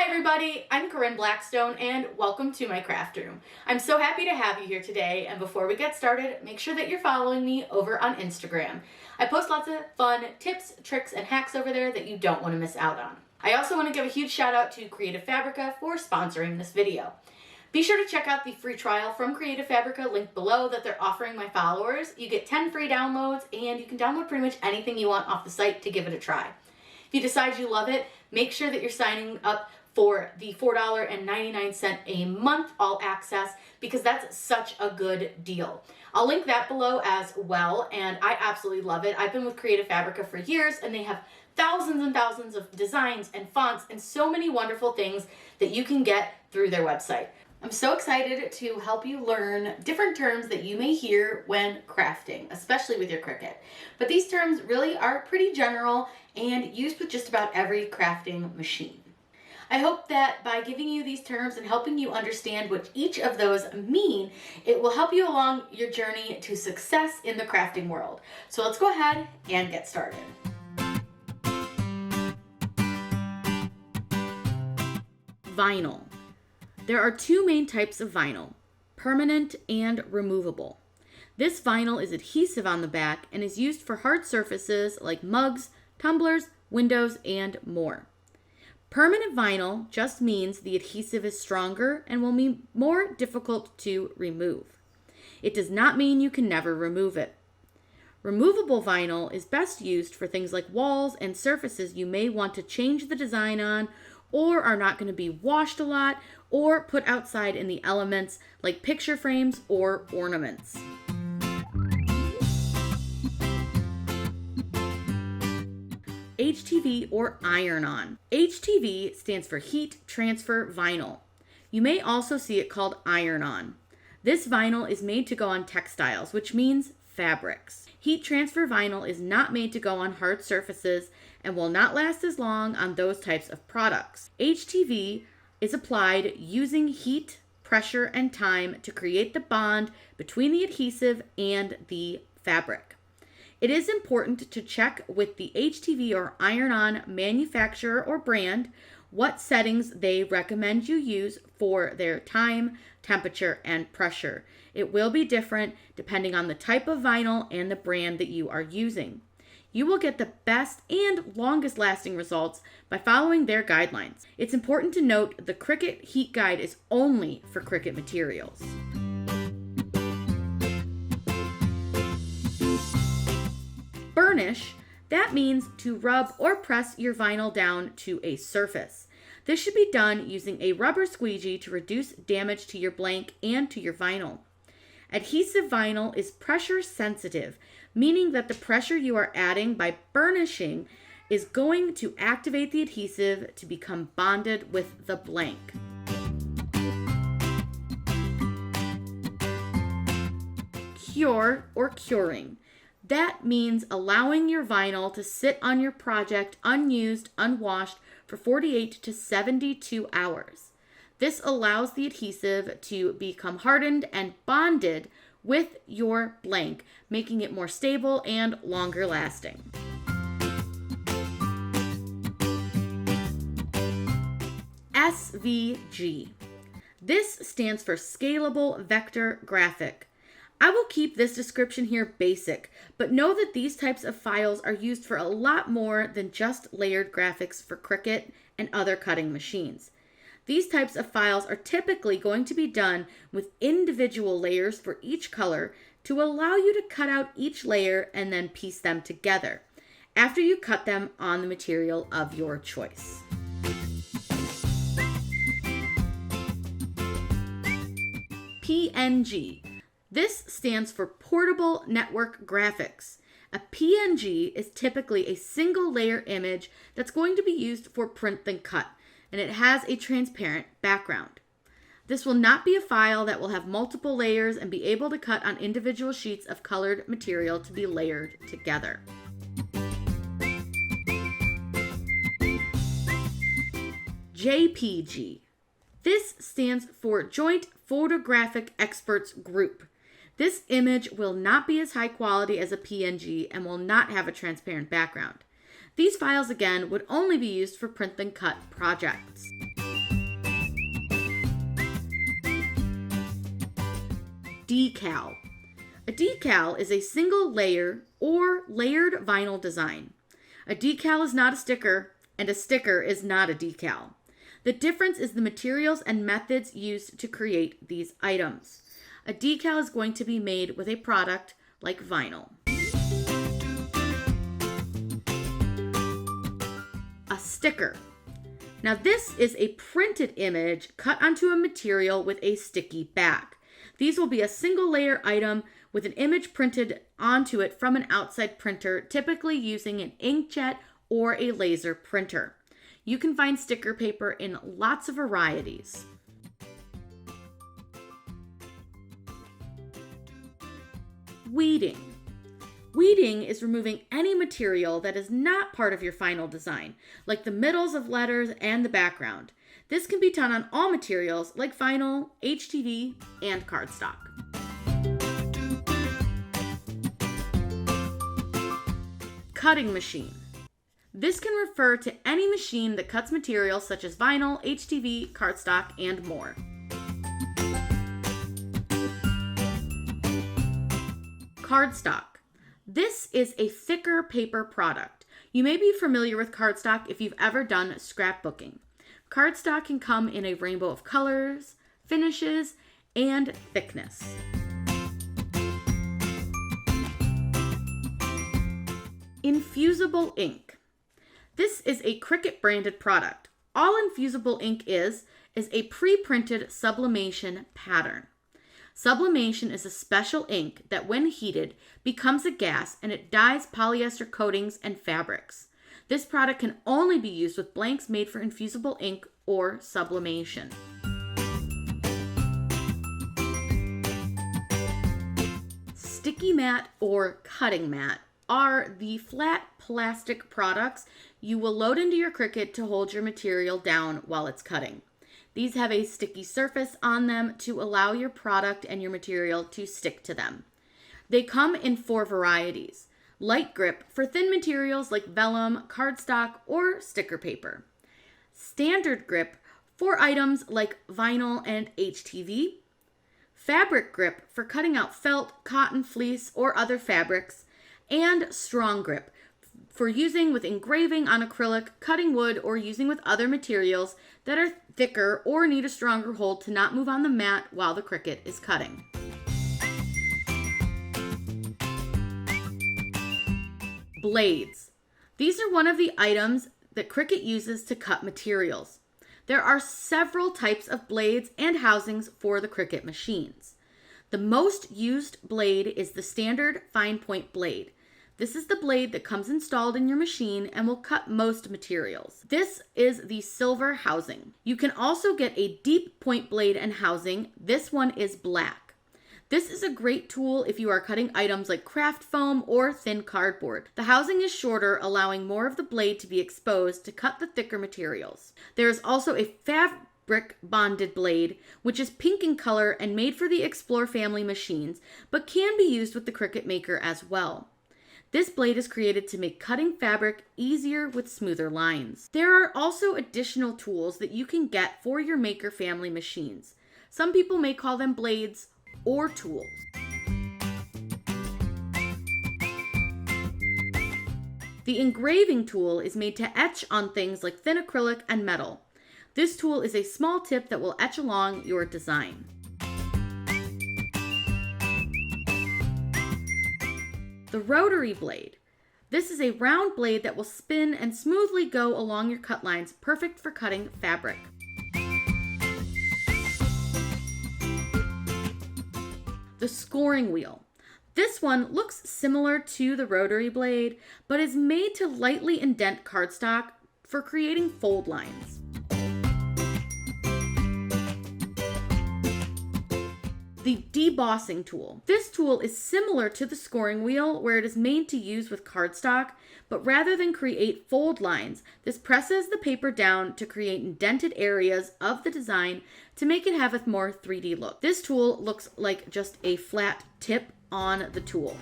everybody, I'm Corinne Blackstone and welcome to my craft room. I'm so happy to have you here today, and before we get started, make sure that you're following me over on Instagram. I post lots of fun tips, tricks, and hacks over there that you don't want to miss out on. I also want to give a huge shout out to Creative Fabrica for sponsoring this video. Be sure to check out the free trial from Creative Fabrica linked below that they're offering my followers. You get 10 free downloads and you can download pretty much anything you want off the site to give it a try. If you decide you love it, make sure that you're signing up for the $4.99 a month all access, because that's such a good deal. I'll link that below as well, and I absolutely love it. I've been with Creative Fabrica for years, and they have thousands and thousands of designs and fonts and so many wonderful things that you can get through their website. I'm so excited to help you learn different terms that you may hear when crafting, especially with your Cricut. But these terms really are pretty general and used with just about every crafting machine. I hope that by giving you these terms and helping you understand what each of those mean, it will help you along your journey to success in the crafting world. So let's go ahead and get started. Vinyl. There are two main types of vinyl, permanent and removable. This vinyl is adhesive on the back and is used for hard surfaces like mugs, tumblers, windows, and more. Permanent vinyl just means the adhesive is stronger and will be more difficult to remove. It does not mean you can never remove it. Removable vinyl is best used for things like walls and surfaces you may want to change the design on, or are not going to be washed a lot or put outside in the elements like picture frames or ornaments. HTV or iron-on. HTV stands for heat transfer vinyl. You may also see it called iron-on. This vinyl is made to go on textiles, which means fabrics. Heat transfer vinyl is not made to go on hard surfaces and will not last as long on those types of products. HTV is applied using heat, pressure, and time to create the bond between the adhesive and the fabric. It is important to check with the HTV or iron-on manufacturer or brand what settings they recommend you use for their time, temperature, and pressure. It will be different depending on the type of vinyl and the brand that you are using. You will get the best and longest lasting results by following their guidelines. It's important to note the Cricut Heat Guide is only for Cricut materials. Burnish, that means to rub or press your vinyl down to a surface. This should be done using a rubber squeegee to reduce damage to your blank and to your vinyl. Adhesive vinyl is pressure sensitive, meaning that the pressure you are adding by burnishing is going to activate the adhesive to become bonded with the blank. Cure or curing. That means allowing your vinyl to sit on your project unused, unwashed for 48 to 72 hours. This allows the adhesive to become hardened and bonded with your blank, making it more stable and longer lasting. SVG. This stands for Scalable Vector Graphic. I will keep this description here basic, but know that these types of files are used for a lot more than just layered graphics for Cricut and other cutting machines. These types of files are typically going to be done with individual layers for each color to allow you to cut out each layer and then piece them together after you cut them on the material of your choice. PNG. This stands for Portable Network Graphics. A PNG is typically a single layer image that's going to be used for print then cut, and it has a transparent background. This will not be a file that will have multiple layers and be able to cut on individual sheets of colored material to be layered together. JPG. This stands for Joint Photographic Experts Group. This image will not be as high quality as a PNG and will not have a transparent background. These files, again, would only be used for print then cut projects. decal. A decal is a single layer or layered vinyl design. A decal is not a sticker, and a sticker is not a decal. The difference is the materials and methods used to create these items. A decal is going to be made with a product like vinyl. A sticker. Now this is a printed image cut onto a material with a sticky back. These will be a single layer item with an image printed onto it from an outside printer, typically using an inkjet or a laser printer. You can find sticker paper in lots of varieties. Weeding. Weeding is removing any material that is not part of your final design, like the middles of letters and the background. This can be done on all materials like vinyl, HTV, and cardstock. Cutting machine. This can refer to any machine that cuts materials such as vinyl, HTV, cardstock, and more. Cardstock. This is a thicker paper product. You may be familiar with cardstock if you've ever done scrapbooking. Cardstock can come in a rainbow of colors, finishes, and thickness. Infusible ink. This is a Cricut branded product. All Infusible ink is a pre-printed sublimation pattern. Sublimation is a special ink that when heated becomes a gas and it dyes polyester coatings and fabrics. This product can only be used with blanks made for infusible ink or sublimation. Sticky mat or cutting mat are the flat plastic products you will load into your Cricut to hold your material down while it's cutting. These have a sticky surface on them to allow your product and your material to stick to them. They come in 4 varieties. Light grip for thin materials like vellum, cardstock, or sticker paper. Standard grip for items like vinyl and HTV. Fabric grip for cutting out felt, cotton, fleece, or other fabrics. And strong grip for using with engraving on acrylic, cutting wood, or using with other materials that are thicker or need a stronger hold to not move on the mat while the Cricut is cutting. Blades. These are one of the items that Cricut uses to cut materials. There are several types of blades and housings for the Cricut machines. The most used blade is the standard fine point blade. This is the blade that comes installed in your machine and will cut most materials. This is the silver housing. You can also get a deep point blade and housing. This one is black. This is a great tool if you are cutting items like craft foam or thin cardboard. The housing is shorter, allowing more of the blade to be exposed to cut the thicker materials. There is also a fabric bonded blade, which is pink in color and made for the Explore family machines, but can be used with the Cricut Maker as well. This blade is created to make cutting fabric easier with smoother lines. There are also additional tools that you can get for your Maker family machines. Some people may call them blades or tools. The engraving tool is made to etch on things like thin acrylic and metal. This tool is a small tip that will etch along your design. The Rotary blade. This is a round blade that will spin and smoothly go along your cut lines, perfect for cutting fabric. The scoring wheel. This one looks similar to the Rotary blade, but is made to lightly indent cardstock for creating fold lines. The debossing tool. This tool is similar to the scoring wheel where it is made to use with cardstock, but rather than create fold lines, this presses the paper down to create indented areas of the design to make it have a more 3D look. This tool looks like just a flat tip on the tool.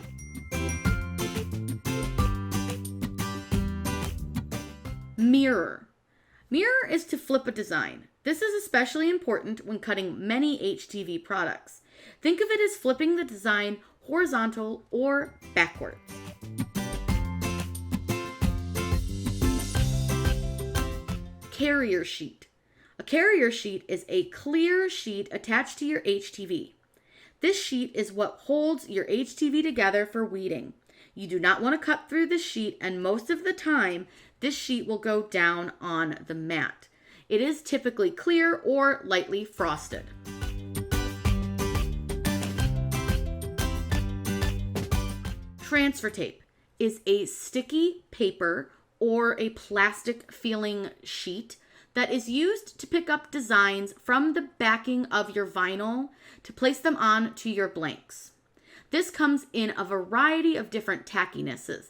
Mirror. Mirror is to flip a design. This is especially important when cutting many HTV products. Think of it as flipping the design horizontal or backwards. Carrier sheet. A carrier sheet is a clear sheet attached to your HTV. This sheet is what holds your HTV together for weeding. You do not want to cut through the sheet, and most of the time, this sheet will go down on the mat. It is typically clear or lightly frosted. Transfer tape is a sticky paper or a plastic feeling sheet that is used to pick up designs from the backing of your vinyl to place them on to your blanks. This comes in a variety of different tackinesses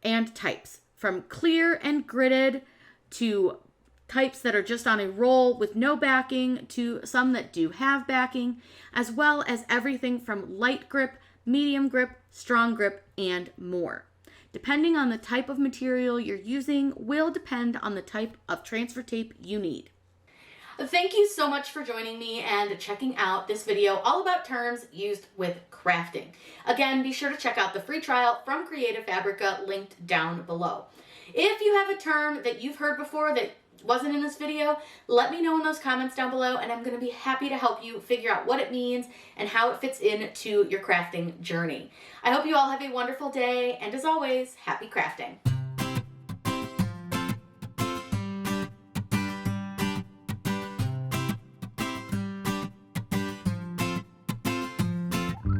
and types, from clear and gridded to types that are just on a roll with no backing to some that do have backing, as well as everything from light grip, medium grip, strong grip, and more. Depending on the type of material you're using will depend on the type of transfer tape you need. Thank you so much for joining me and checking out this video all about terms used with crafting. Again, be sure to check out the free trial from Creative Fabrica linked down below. If you have a term that you've heard before that wasn't in this video, let me know in those comments down below, and I'm going to be happy to help you figure out what it means and how it fits into your crafting journey. I hope you all have a wonderful day, and as always, happy crafting.